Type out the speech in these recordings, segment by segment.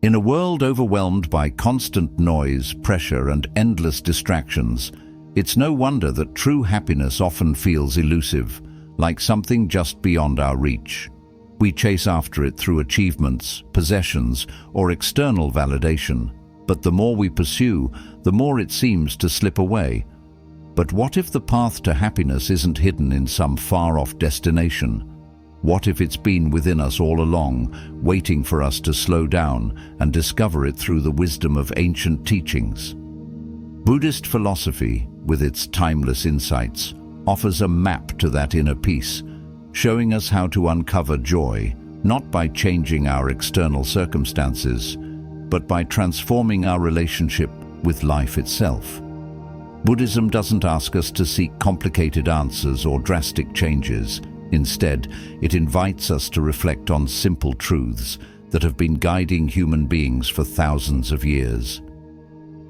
In a world overwhelmed by constant noise, pressure, and endless distractions, it's no wonder that true happiness often feels elusive, like something just beyond our reach. We chase after it through achievements, possessions, or external validation, but the more we pursue, the more it seems to slip away. But what if the path to happiness isn't hidden in some far-off destination? What if it's been within us all along, waiting for us to slow down and discover it through the wisdom of ancient teachings? Buddhist philosophy, with its timeless insights, offers a map to that inner peace, showing us how to uncover joy, not by changing our external circumstances, but by transforming our relationship with life itself. Buddhism doesn't ask us to seek complicated answers or drastic changes. Instead, it invites us to reflect on simple truths that have been guiding human beings for thousands of years.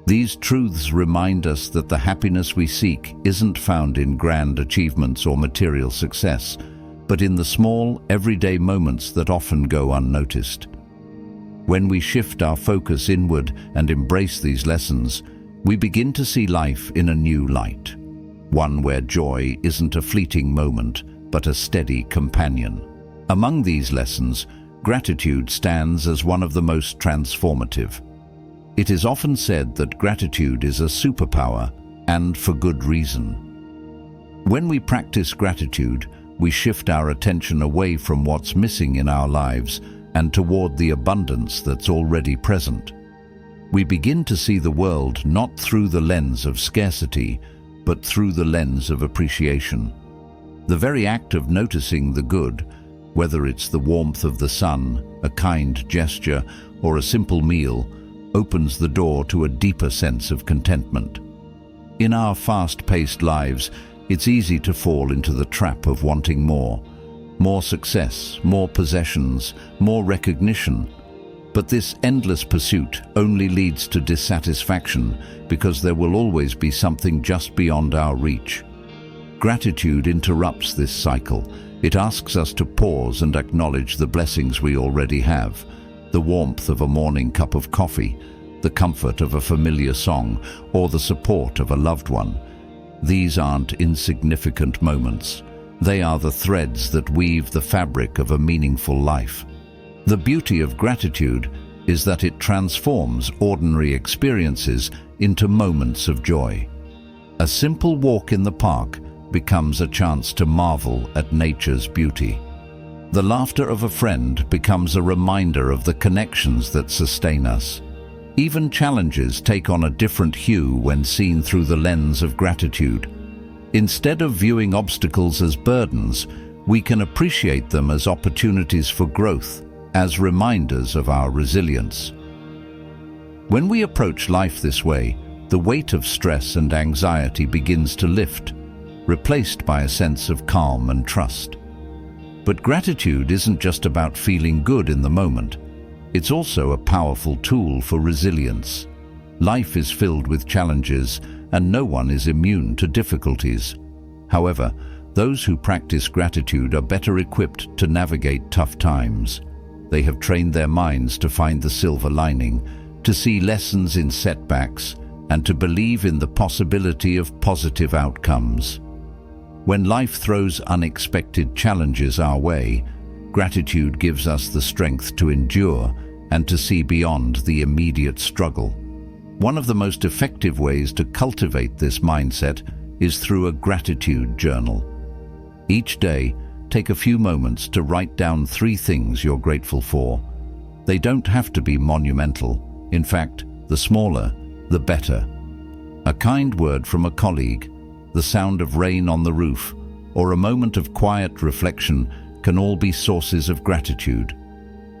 These truths remind us that the happiness we seek isn't found in grand achievements or material success, but in the small, everyday moments that often go unnoticed. When we shift our focus inward and embrace these lessons, we begin to see life in a new light, one where joy isn't a fleeting moment, but a steady companion. Among these lessons, gratitude stands as one of the most transformative. It is often said that gratitude is a superpower, and for good reason. When we practice gratitude, we shift our attention away from what's missing in our lives and toward the abundance that's already present. We begin to see the world not through the lens of scarcity, but through the lens of appreciation. The very act of noticing the good, whether it's the warmth of the sun, a kind gesture, or a simple meal, opens the door to a deeper sense of contentment. In our fast-paced lives, it's easy to fall into the trap of wanting more. More success, more possessions, more recognition. But this endless pursuit only leads to dissatisfaction because there will always be something just beyond our reach. Gratitude interrupts this cycle. It asks us to pause and acknowledge the blessings we already have, the warmth of a morning cup of coffee, the comfort of a familiar song, or the support of a loved one. These aren't insignificant moments. They are the threads that weave the fabric of a meaningful life. The beauty of gratitude is that it transforms ordinary experiences into moments of joy. A simple walk in the park becomes a chance to marvel at nature's beauty. The laughter of a friend becomes a reminder of the connections that sustain us. Even challenges take on a different hue when seen through the lens of gratitude. Instead of viewing obstacles as burdens, we can appreciate them as opportunities for growth, as reminders of our resilience. When we approach life this way, the weight of stress and anxiety begins to lift, replaced by a sense of calm and trust. But gratitude isn't just about feeling good in the moment. It's also a powerful tool for resilience. Life is filled with challenges, and no one is immune to difficulties. However, those who practice gratitude are better equipped to navigate tough times. They have trained their minds to find the silver lining, to see lessons in setbacks, and to believe in the possibility of positive outcomes. When life throws unexpected challenges our way, gratitude gives us the strength to endure and to see beyond the immediate struggle. One of the most effective ways to cultivate this mindset is through a gratitude journal. Each day, take a few moments to write down 3 things you're grateful for. They don't have to be monumental. In fact, the smaller, the better. A kind word from a colleague, the sound of rain on the roof, or a moment of quiet reflection can all be sources of gratitude.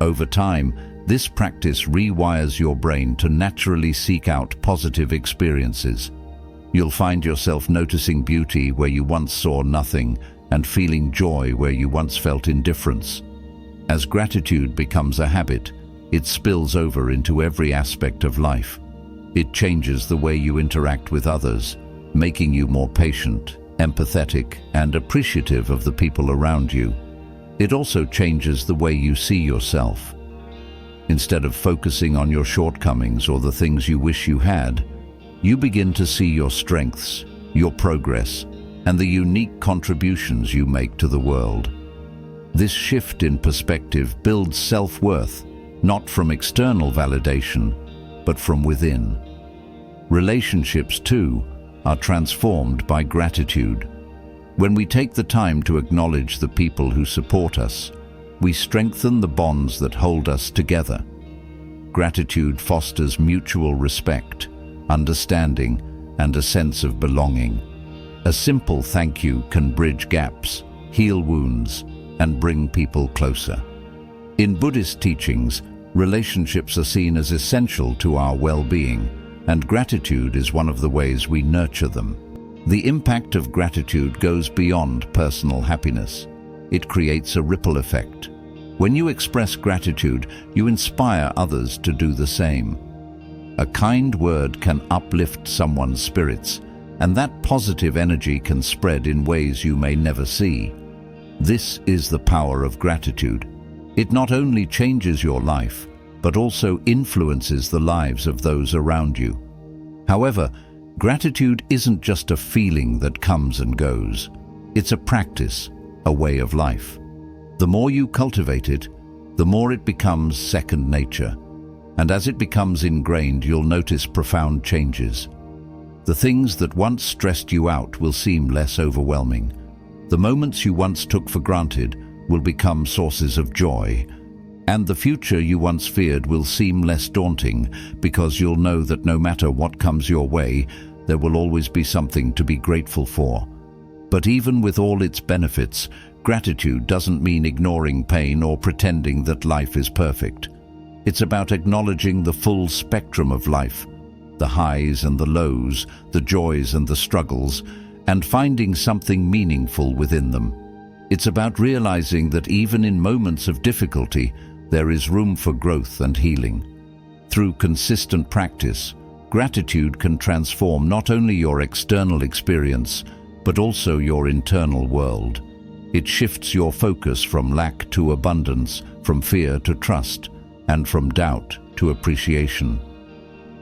Over time, this practice rewires your brain to naturally seek out positive experiences. You'll find yourself noticing beauty where you once saw nothing and feeling joy where you once felt indifference. As gratitude becomes a habit, it spills over into every aspect of life. It changes the way you interact with others, making you more patient, empathetic, and appreciative of the people around you. It also changes the way you see yourself. Instead of focusing on your shortcomings or the things you wish you had, you begin to see your strengths, your progress, and the unique contributions you make to the world. This shift in perspective builds self-worth, not from external validation, but from within. Relationships, too, are transformed by gratitude. When we take the time to acknowledge the people who support us, we strengthen the bonds that hold us together. Gratitude fosters mutual respect, understanding, and a sense of belonging. A simple thank you can bridge gaps, heal wounds, and bring people closer. In Buddhist teachings, relationships are seen as essential to our well-being, and gratitude is one of the ways we nurture them. The impact of gratitude goes beyond personal happiness. It creates a ripple effect. When you express gratitude, you inspire others to do the same. A kind word can uplift someone's spirits, and that positive energy can spread in ways you may never see. This is the power of gratitude. It not only changes your life, but also influences the lives of those around you. However, gratitude isn't just a feeling that comes and goes. It's a practice, a way of life. The more you cultivate it, the more it becomes second nature. And as it becomes ingrained, you'll notice profound changes. The things that once stressed you out will seem less overwhelming. The moments you once took for granted will become sources of joy. And the future you once feared will seem less daunting, because you'll know that no matter what comes your way, there will always be something to be grateful for. But even with all its benefits, gratitude doesn't mean ignoring pain or pretending that life is perfect. It's about acknowledging the full spectrum of life, the highs and the lows, the joys and the struggles, and finding something meaningful within them. It's about realizing that even in moments of difficulty, there is room for growth and healing. Through consistent practice, gratitude can transform not only your external experience, but also your internal world. It shifts your focus from lack to abundance, from fear to trust, and from doubt to appreciation.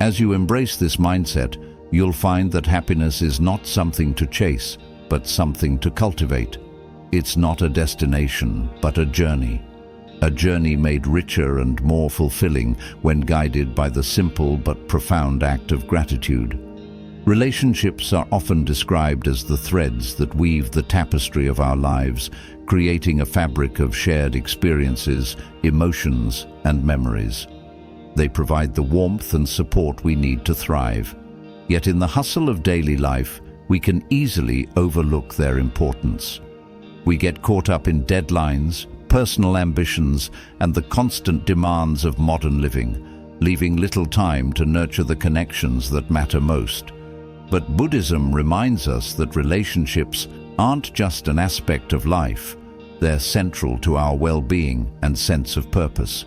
As you embrace this mindset, you'll find that happiness is not something to chase, but something to cultivate. It's not a destination, but a journey made richer and more fulfilling when guided by the simple but profound act of gratitude. Relationships are often described as the threads that weave the tapestry of our lives, creating a fabric of shared experiences, emotions, and memories. They provide the warmth and support we need to thrive. Yet in the hustle of daily life, we can easily overlook their importance. We get caught up in deadlines, personal ambitions, and the constant demands of modern living, leaving little time to nurture the connections that matter most. But Buddhism reminds us that relationships aren't just an aspect of life. They're central to our well-being and sense of purpose.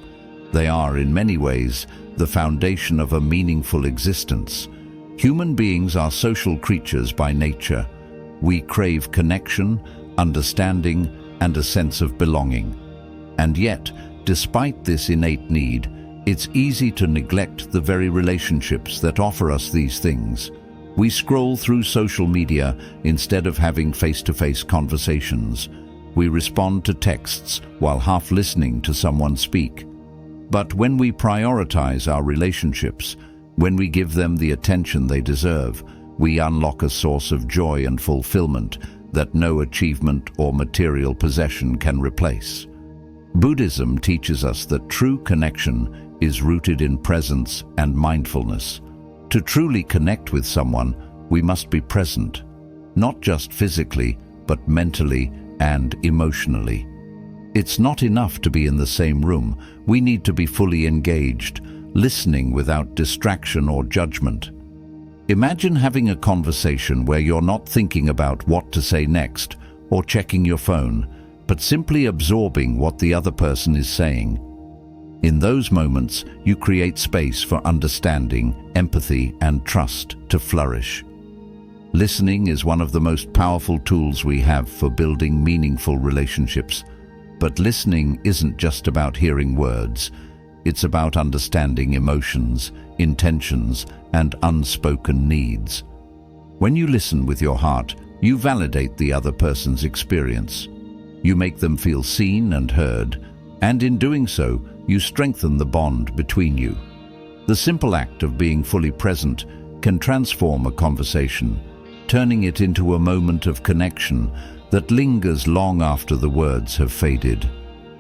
They are, in many ways, the foundation of a meaningful existence. Human beings are social creatures by nature. We crave connection, understanding, and a sense of belonging. And yet, despite this innate need, it's easy to neglect the very relationships that offer us these things. We scroll through social media instead of having face-to-face conversations. We respond to texts while half listening to someone speak. But when we prioritize our relationships, when we give them the attention they deserve, we unlock a source of joy and fulfillment that no achievement or material possession can replace. Buddhism teaches us that true connection is rooted in presence and mindfulness. To truly connect with someone, we must be present, not just physically, but mentally and emotionally. It's not enough to be in the same room. We need to be fully engaged, listening without distraction or judgment. Imagine having a conversation where you're not thinking about what to say next or checking your phone, but simply absorbing what the other person is saying. In those moments, you create space for understanding, empathy, and trust to flourish. Listening is one of the most powerful tools we have for building meaningful relationships. But listening isn't just about hearing words. It's about understanding emotions, intentions, and unspoken needs. When you listen with your heart, you validate the other person's experience. You make them feel seen and heard, and in doing so, you strengthen the bond between you. The simple act of being fully present can transform a conversation, turning it into a moment of connection that lingers long after the words have faded.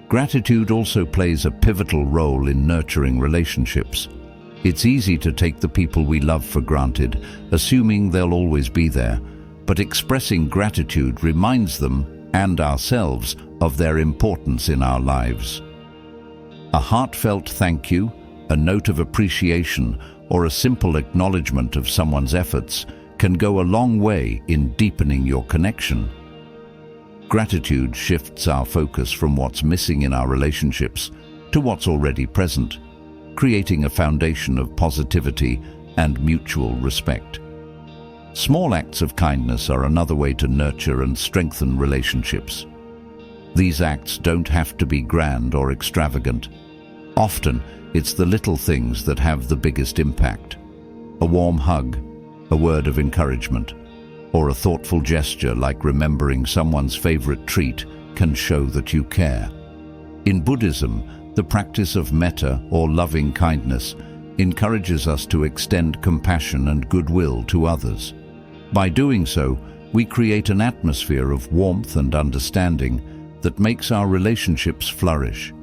Gratitude also plays a pivotal role in nurturing relationships. It's easy to take the people we love for granted, assuming they'll always be there, but expressing gratitude reminds them and ourselves of their importance in our lives. A heartfelt thank you, a note of appreciation, or a simple acknowledgement of someone's efforts can go a long way in deepening your connection. Gratitude shifts our focus from what's missing in our relationships to what's already present, creating a foundation of positivity and mutual respect. Small acts of kindness are another way to nurture and strengthen relationships. These acts don't have to be grand or extravagant. Often, it's the little things that have the biggest impact. A warm hug, a word of encouragement, or a thoughtful gesture like remembering someone's favorite treat can show that you care. In Buddhism, the practice of metta, or loving kindness, encourages us to extend compassion and goodwill to others. By doing so, we create an atmosphere of warmth and understanding that makes our relationships flourish.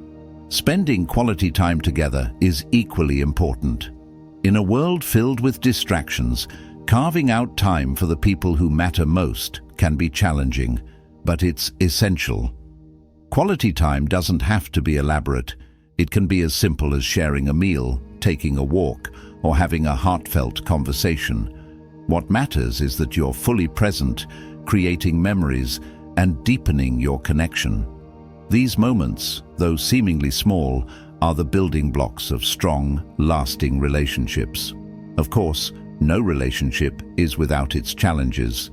Spending quality time together is equally important. In a world filled with distractions, carving out time for the people who matter most can be challenging, but it's essential. Quality time doesn't have to be elaborate. It can be as simple as sharing a meal, taking a walk, or having a heartfelt conversation. What matters is that you're fully present, creating memories, and deepening your connection. These moments, though seemingly small, are the building blocks of strong, lasting relationships. Of course, no relationship is without its challenges.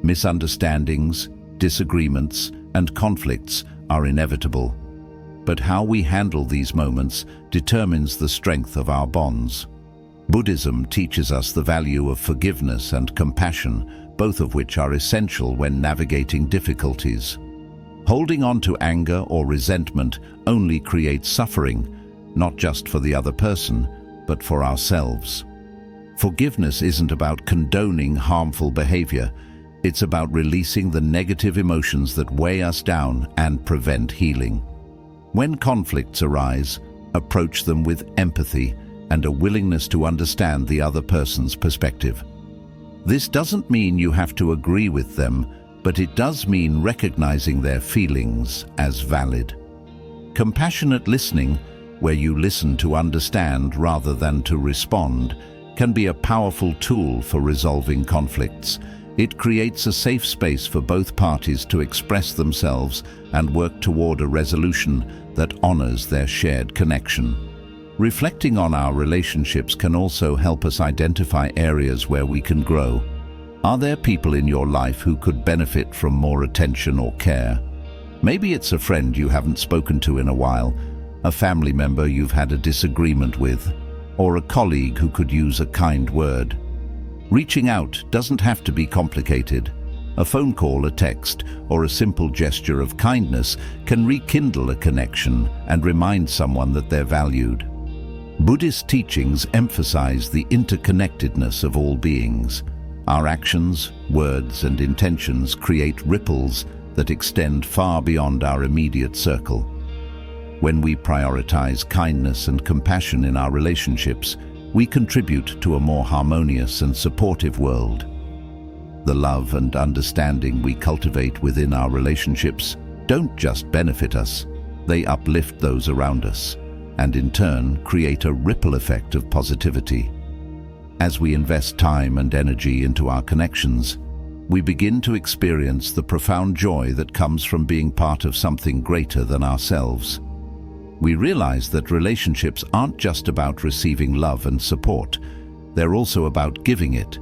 Misunderstandings, disagreements, and conflicts are inevitable. But how we handle these moments determines the strength of our bonds. Buddhism teaches us the value of forgiveness and compassion, both of which are essential when navigating difficulties. Holding on to anger or resentment only creates suffering, not just for the other person, but for ourselves. Forgiveness isn't about condoning harmful behavior. It's about releasing the negative emotions that weigh us down and prevent healing. When conflicts arise, approach them with empathy and a willingness to understand the other person's perspective. This doesn't mean you have to agree with them, but it does mean recognizing their feelings as valid. Compassionate listening, where you listen to understand rather than to respond, can be a powerful tool for resolving conflicts. It creates a safe space for both parties to express themselves and work toward a resolution that honors their shared connection. Reflecting on our relationships can also help us identify areas where we can grow. Are there people in your life who could benefit from more attention or care? Maybe it's a friend you haven't spoken to in a while, a family member you've had a disagreement with, or a colleague who could use a kind word. Reaching out doesn't have to be complicated. A phone call, a text, or a simple gesture of kindness can rekindle a connection and remind someone that they're valued. Buddhist teachings emphasize the interconnectedness of all beings. Our actions, words, and intentions create ripples that extend far beyond our immediate circle. When we prioritize kindness and compassion in our relationships, we contribute to a more harmonious and supportive world. The love and understanding we cultivate within our relationships don't just benefit us, they uplift those around us, and in turn create a ripple effect of positivity. As we invest time and energy into our connections, we begin to experience the profound joy that comes from being part of something greater than ourselves. We realize that relationships aren't just about receiving love and support, they're also about giving it.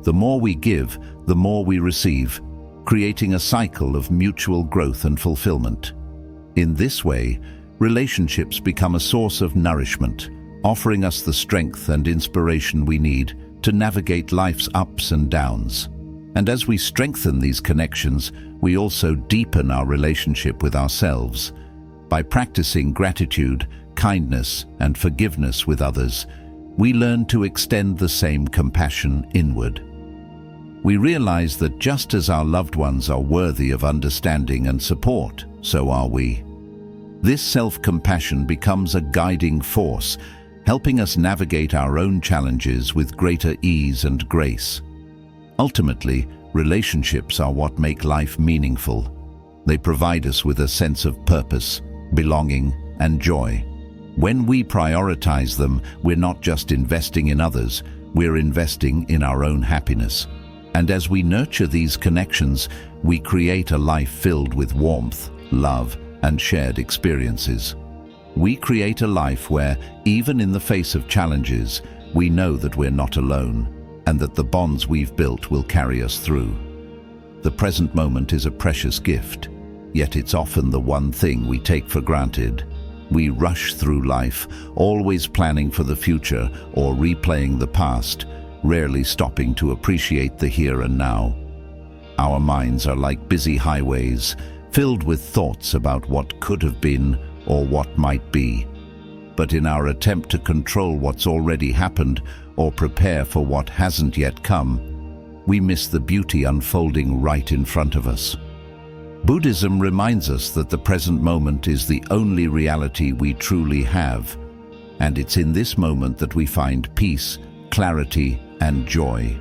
The more we give, the more we receive, creating a cycle of mutual growth and fulfillment. In this way, relationships become a source of nourishment, offering us the strength and inspiration we need to navigate life's ups and downs. And as we strengthen these connections, we also deepen our relationship with ourselves. By practicing gratitude, kindness, and forgiveness with others, we learn to extend the same compassion inward. We realize that just as our loved ones are worthy of understanding and support, so are we. This self-compassion becomes a guiding force, helping us navigate our own challenges with greater ease and grace. Ultimately, relationships are what make life meaningful. They provide us with a sense of purpose, belonging, and joy. When we prioritize them, we're not just investing in others, we're investing in our own happiness. And as we nurture these connections, we create a life filled with warmth, love, and shared experiences. We create a life where, even in the face of challenges, we know that we're not alone, and that the bonds we've built will carry us through. The present moment is a precious gift, yet it's often the one thing we take for granted. We rush through life, always planning for the future or replaying the past, rarely stopping to appreciate the here and now. Our minds are like busy highways, filled with thoughts about what could have been or what might be. But in our attempt to control what's already happened or prepare for what hasn't yet come, we miss the beauty unfolding right in front of us. Buddhism reminds us that the present moment is the only reality we truly have, and it's in this moment that we find peace, clarity, and joy.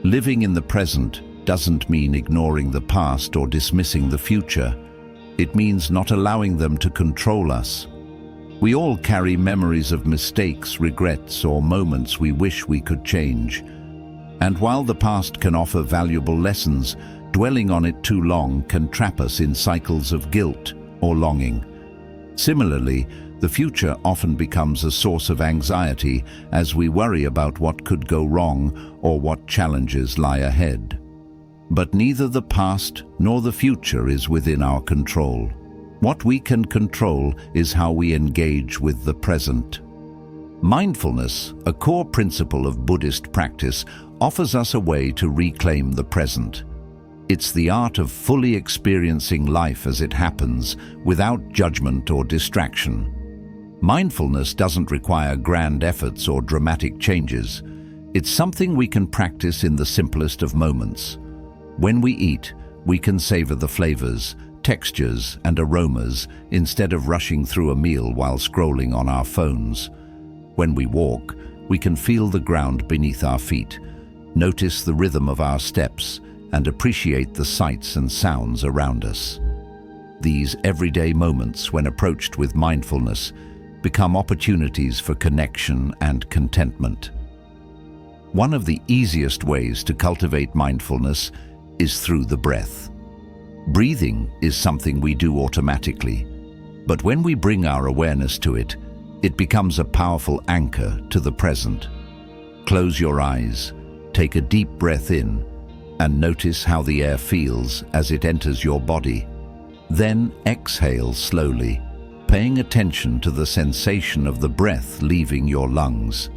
Living in the present doesn't mean ignoring the past or dismissing the future. It means not allowing them to control us. We all carry memories of mistakes, regrets, or moments we wish we could change. And while the past can offer valuable lessons, dwelling on it too long can trap us in cycles of guilt or longing. Similarly, the future often becomes a source of anxiety as we worry about what could go wrong or what challenges lie ahead. But neither the past nor the future is within our control. What we can control is how we engage with the present. Mindfulness, a core principle of Buddhist practice, offers us a way to reclaim the present. It's the art of fully experiencing life as it happens, without judgment or distraction. Mindfulness doesn't require grand efforts or dramatic changes. It's something we can practice in the simplest of moments. When we eat, we can savor the flavors, textures, and aromas instead of rushing through a meal while scrolling on our phones. When we walk, we can feel the ground beneath our feet, notice the rhythm of our steps, and appreciate the sights and sounds around us. These everyday moments, when approached with mindfulness, become opportunities for connection and contentment. One of the easiest ways to cultivate mindfulness is through the breath. Breathing is something we do automatically, but when we bring our awareness to it, it becomes a powerful anchor to the present. Close your eyes, take a deep breath in, and notice how the air feels as it enters your body. Then exhale slowly, paying attention to the sensation of the breath leaving your lungs.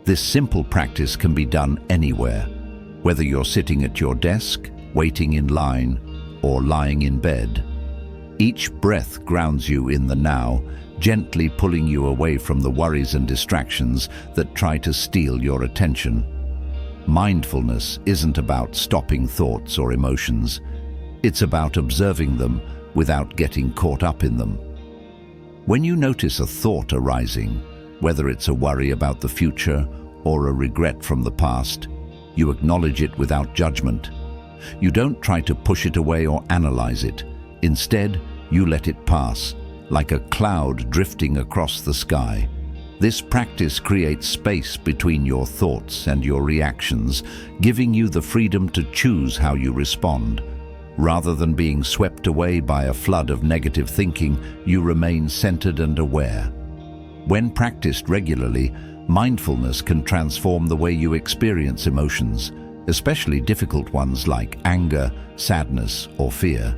This simple practice can be done anywhere, whether you're sitting at your desk, waiting in line, or lying in bed. Each breath grounds you in the now, gently pulling you away from the worries and distractions that try to steal your attention. Mindfulness isn't about stopping thoughts or emotions. It's about observing them without getting caught up in them. When you notice a thought arising, whether it's a worry about the future or a regret from the past, you acknowledge it without judgment. You don't try to push it away or analyze it. Instead, you let it pass, like a cloud drifting across the sky. This practice creates space between your thoughts and your reactions, giving you the freedom to choose how you respond. Rather than being swept away by a flood of negative thinking, you remain centered and aware. When practiced regularly, mindfulness can transform the way you experience emotions, especially difficult ones like anger, sadness, or fear.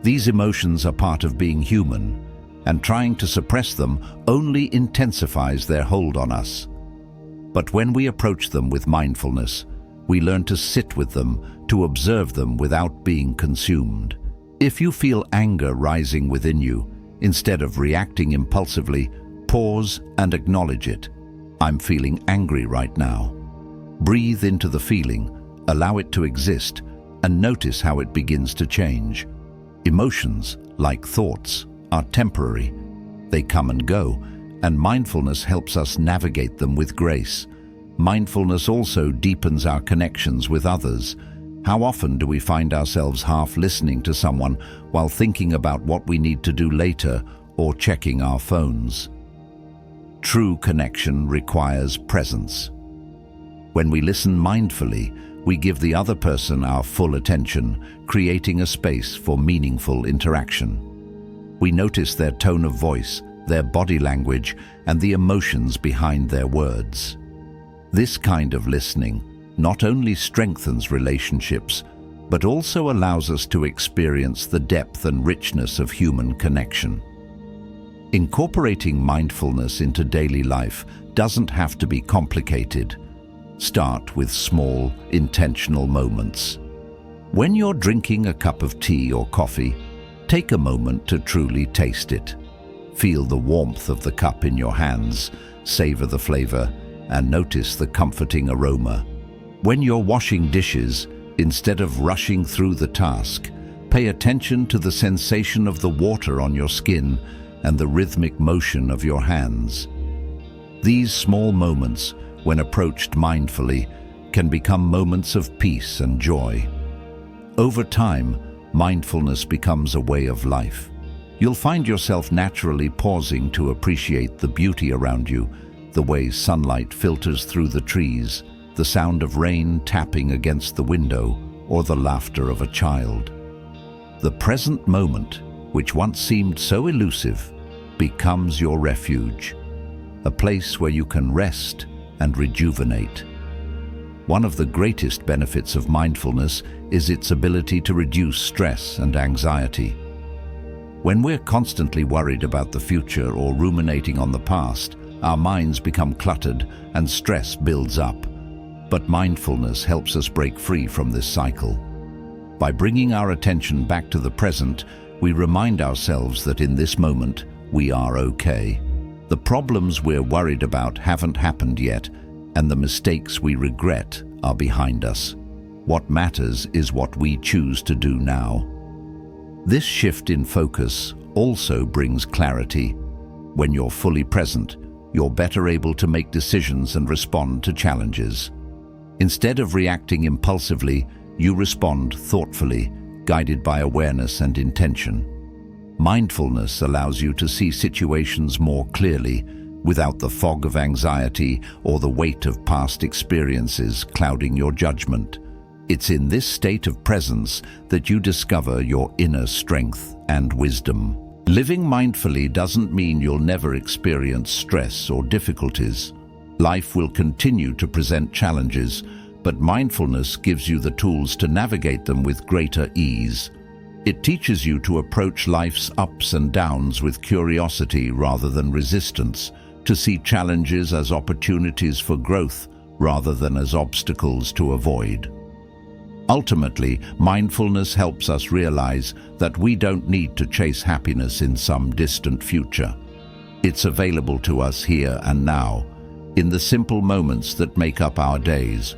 These emotions are part of being human, and trying to suppress them only intensifies their hold on us. But when we approach them with mindfulness, we learn to sit with them, to observe them without being consumed. If you feel anger rising within you, instead of reacting impulsively, pause and acknowledge it. I'm feeling angry right now. Breathe into the feeling, allow it to exist, and notice how it begins to change. Emotions, like thoughts, are temporary. They come and go, and mindfulness helps us navigate them with grace. Mindfulness also deepens our connections with others. How often do we find ourselves half listening to someone while thinking about what we need to do later or checking our phones? True connection requires presence. When we listen mindfully, we give the other person our full attention, creating a space for meaningful interaction. We notice their tone of voice, their body language, and the emotions behind their words. This kind of listening not only strengthens relationships, but also allows us to experience the depth and richness of human connection. Incorporating mindfulness into daily life doesn't have to be complicated. Start with small, intentional moments. When you're drinking a cup of tea or coffee, take a moment to truly taste it. Feel the warmth of the cup in your hands, savor the flavor, and notice the comforting aroma. When you're washing dishes, instead of rushing through the task, pay attention to the sensation of the water on your skin and the rhythmic motion of your hands. These small moments, when approached mindfully, can become moments of peace and joy. Over time, mindfulness becomes a way of life. You'll find yourself naturally pausing to appreciate the beauty around you, the way sunlight filters through the trees, the sound of rain tapping against the window, or the laughter of a child. The present moment, which once seemed so elusive, becomes your refuge, a place where you can rest and rejuvenate. One of the greatest benefits of mindfulness is its ability to reduce stress and anxiety. When we're constantly worried about the future or ruminating on the past, our minds become cluttered and stress builds up. But mindfulness helps us break free from this cycle. By bringing our attention back to the present, we remind ourselves that in this moment, we are okay. The problems we're worried about haven't happened yet, and the mistakes we regret are behind us. What matters is what we choose to do now. This shift in focus also brings clarity. When you're fully present, you're better able to make decisions and respond to challenges. Instead of reacting impulsively, you respond thoughtfully, guided by awareness and intention. Mindfulness allows you to see situations more clearly, without the fog of anxiety or the weight of past experiences clouding your judgment. It's in this state of presence that you discover your inner strength and wisdom. Living mindfully doesn't mean you'll never experience stress or difficulties. Life will continue to present challenges, but mindfulness gives you the tools to navigate them with greater ease. It teaches you to approach life's ups and downs with curiosity rather than resistance, to see challenges as opportunities for growth rather than as obstacles to avoid. Ultimately, mindfulness helps us realize that we don't need to chase happiness in some distant future. It's available to us here and now, in the simple moments that make up our days.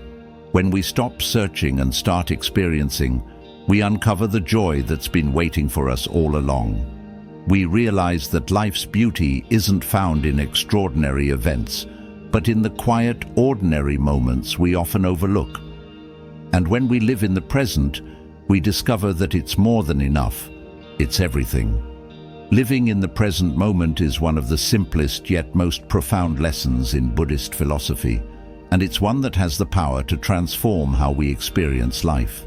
When we stop searching and start experiencing, we uncover the joy that's been waiting for us all along. We realize that life's beauty isn't found in extraordinary events, but in the quiet, ordinary moments we often overlook. And when we live in the present, we discover that it's more than enough. It's everything. Living in the present moment is one of the simplest yet most profound lessons in Buddhist philosophy, and it's one that has the power to transform how we experience life.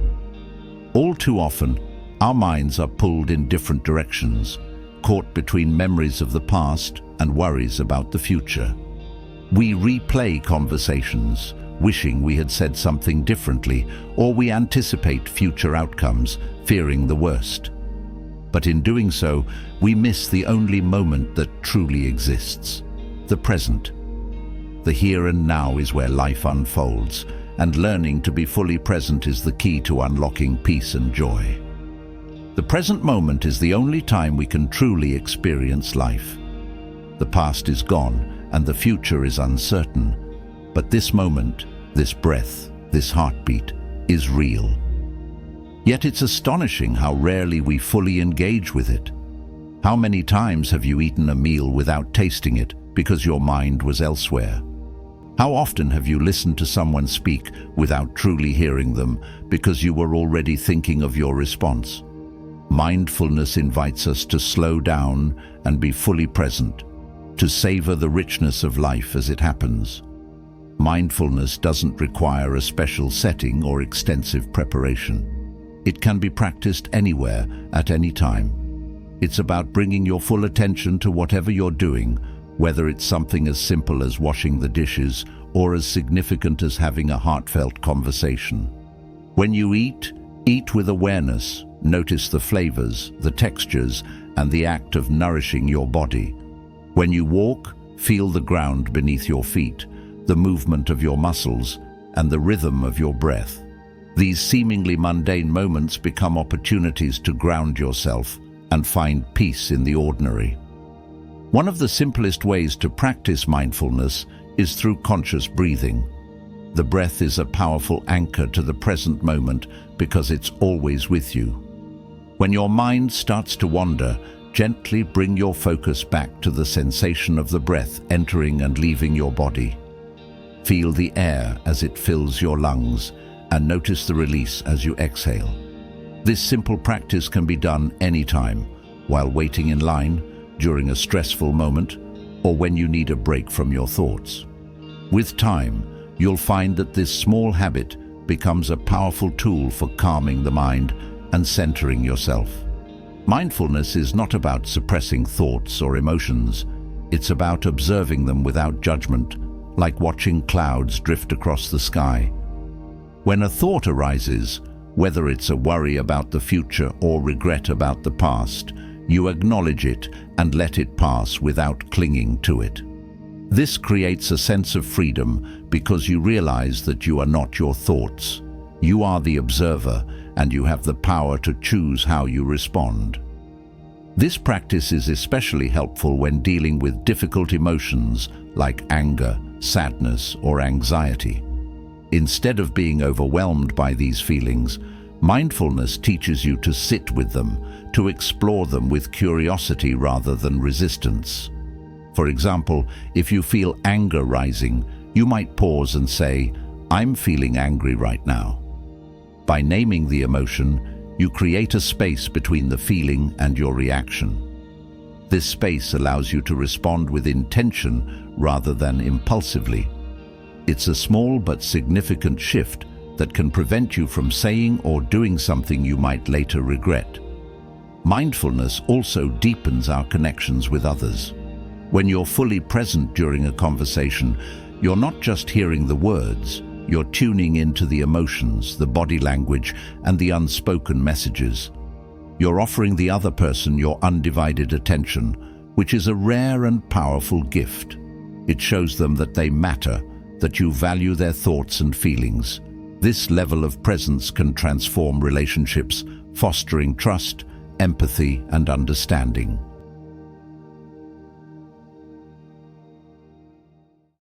All too often, our minds are pulled in different directions, caught between memories of the past and worries about the future. We replay conversations, wishing we had said something differently, or we anticipate future outcomes, fearing the worst. But in doing so, we miss the only moment that truly exists, the present. The here and now is where life unfolds, and learning to be fully present is the key to unlocking peace and joy. The present moment is the only time we can truly experience life. The past is gone, and the future is uncertain. But this moment, this breath, this heartbeat, is real. Yet it's astonishing how rarely we fully engage with it. How many times have you eaten a meal without tasting it because your mind was elsewhere? How often have you listened to someone speak without truly hearing them because you were already thinking of your response? Mindfulness invites us to slow down and be fully present, to savor the richness of life as it happens. Mindfulness doesn't require a special setting or extensive preparation. It can be practiced anywhere, at any time. It's about bringing your full attention to whatever you're doing, whether it's something as simple as washing the dishes or as significant as having a heartfelt conversation. When you eat, eat with awareness. Notice the flavors, the textures, and the act of nourishing your body. When you walk, feel the ground beneath your feet, the movement of your muscles, and the rhythm of your breath. These seemingly mundane moments become opportunities to ground yourself and find peace in the ordinary. One of the simplest ways to practice mindfulness is through conscious breathing. The breath is a powerful anchor to the present moment because it's always with you. When your mind starts to wander, gently bring your focus back to the sensation of the breath entering and leaving your body. Feel the air as it fills your lungs, and notice the release as you exhale. This simple practice can be done anytime, while waiting in line, during a stressful moment, or when you need a break from your thoughts. With time, you'll find that this small habit becomes a powerful tool for calming the mind and centering yourself. Mindfulness is not about suppressing thoughts or emotions. It's about observing them without judgment, like watching clouds drift across the sky. When a thought arises, whether it's a worry about the future or regret about the past, you acknowledge it and let it pass without clinging to it. This creates a sense of freedom because you realize that you are not your thoughts. You are the observer, and you have the power to choose how you respond. This practice is especially helpful when dealing with difficult emotions like anger, sadness, or anxiety. Instead of being overwhelmed by these feelings, mindfulness teaches you to sit with them, to explore them with curiosity rather than resistance. For example, if you feel anger rising, you might pause and say, "I'm feeling angry right now." By naming the emotion, you create a space between the feeling and your reaction. This space allows you to respond with intention rather than impulsively. It's a small but significant shift that can prevent you from saying or doing something you might later regret. Mindfulness also deepens our connections with others. When you're fully present during a conversation, you're not just hearing the words, you're tuning into the emotions, the body language, and the unspoken messages. You're offering the other person your undivided attention, which is a rare and powerful gift. It shows them that they matter, that you value their thoughts and feelings. This level of presence can transform relationships, fostering trust, empathy, and understanding.